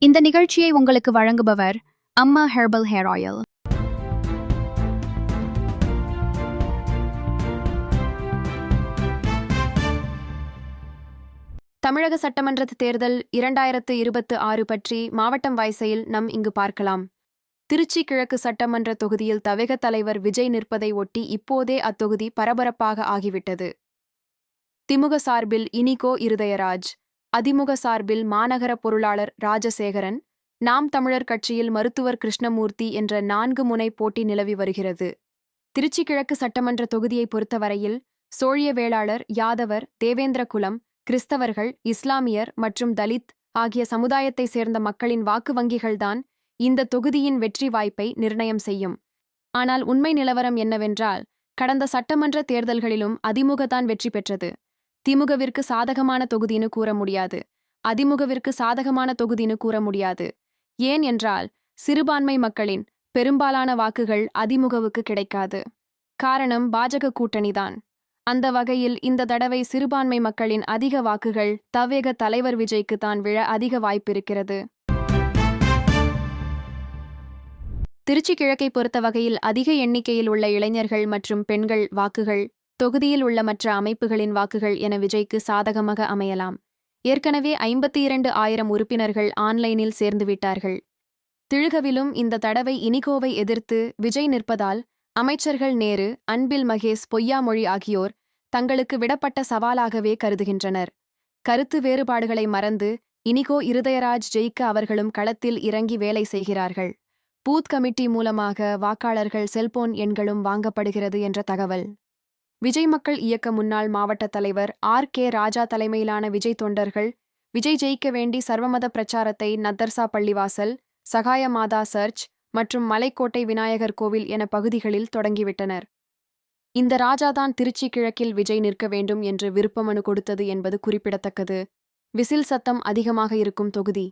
இந்த நிகழ்ச்சியை உங்களுக்கு வழங்குபவர் அம்மா ஹெர்பல் ஹேர் ஆயில். தமிழக சட்டமன்ற தேர்தல் 2026 பற்றி மாவட்டம் வாய்ஸையில் இங்கு பார்க்கலாம். திருச்சி கிழக்கு சட்டமன்ற தொகுதியில் தவேக தலைவர் விஜய் நிற்பதை ஒட்டி இப்போதே அத்தொகுதி பரபரப்பாக ஆகிவிட்டது. திமுக சார்பில் இனிகோ இருதயராஜ், அதிமுக சார்பில் மாநகர பொருளாளர் ராஜசேகரன், நாம் தமிழர் கட்சியில் மருத்துவர் கிருஷ்ணமூர்த்தி என்ற 4 முனை போட்டி நிலவி வருகிறது. திருச்சி கிழக்கு சட்டமன்ற தொகுதியை பொறுத்தவரையில் சோழிய வேளாளர், யாதவர், தேவேந்திர குலம், கிறிஸ்தவர்கள், இஸ்லாமியர் மற்றும் தலித் ஆகிய சமுதாயத்தை சேர்ந்த மக்களின் வாக்கு வங்கிகள்தான் இந்த தொகுதியின் வெற்றி வாய்ப்பை நிர்ணயம் செய்யும். ஆனால் உண்மை நிலவரம் என்னவென்றால், கடந்த சட்டமன்ற தேர்தல்களிலும் அதிமுகதான் வெற்றி பெற்றது. திமுகவிற்கு சாதகமான தொகுதின்னு கூற முடியாது, அதிமுகவிற்கு சாதகமான தொகுதின்னு கூற முடியாது. ஏன் என்றால், சிறுபான்மை மக்களின் பெரும்பாலான வாக்குகள் அதிமுகவுக்கு கிடைக்காது. காரணம் பாஜக கூட்டணிதான். அந்த வகையில் இந்த தடவை சிறுபான்மை மக்களின் அதிக வாக்குகள் தவேக தலைவர் விஜய்க்கு தான் விழ அதிக வாய்ப்பிருக்கிறது. திருச்சி கிழக்கை பொறுத்த வகையில் அதிக எண்ணிக்கையில் உள்ள இளைஞர்கள் மற்றும் பெண்கள் வாக்குகள் தொகுதியில் உள்ள மற்ற அமைப்புகளின் வாக்குகள் என விஜய்க்கு சாதகமாக அமையலாம். ஏற்கனவே 52,000 உறுப்பினர்கள் ஆன்லைனில் சேர்ந்துவிட்டார்கள். திழுகவிலும் இந்த தடவை இனிகோவை எதிர்த்து விஜய் நிற்பதால் அமைச்சர்கள் நேரு, அன்பில் மகேஷ் பொய்யாமொழி ஆகியோர் தங்களுக்கு விடப்பட்ட சவாலாகவே கருதுகின்றனர். கருத்து வேறுபாடுகளை மறந்து இனிகோ இருதயராஜ் ஜெயிக்க அவர்களும் களத்தில் இறங்கி வேலை செய்கிறார்கள். பூத் கமிட்டி மூலமாக வாக்காளர்கள் செல்போன் எண்களும் வாங்கப்படுகிறது என்ற தகவல். விஜய் மக்கள் இயக்க முன்னாள் மாவட்ட தலைவர் R.K. ராஜா தலைமையிலான விஜய் தொண்டர்கள் விஜய் ஜெயிக்க வேண்டி சர்வமத பிரச்சாரத்தை நத்தர்சா பள்ளிவாசல், சகாய மாதா சர்ச் மற்றும் மலைக்கோட்டை விநாயகர் கோவில் என பகுதிகளில் தொடங்கிவிட்டனர். இந்த ராஜாதான் திருச்சி கிழக்கில் விஜய் நிற்க வேண்டும் என்று விருப்பமனு கொடுத்தது என்பது குறிப்பிடத்தக்கது. விசில் சத்தம் அதிகமாக இருக்கும் தொகுதி.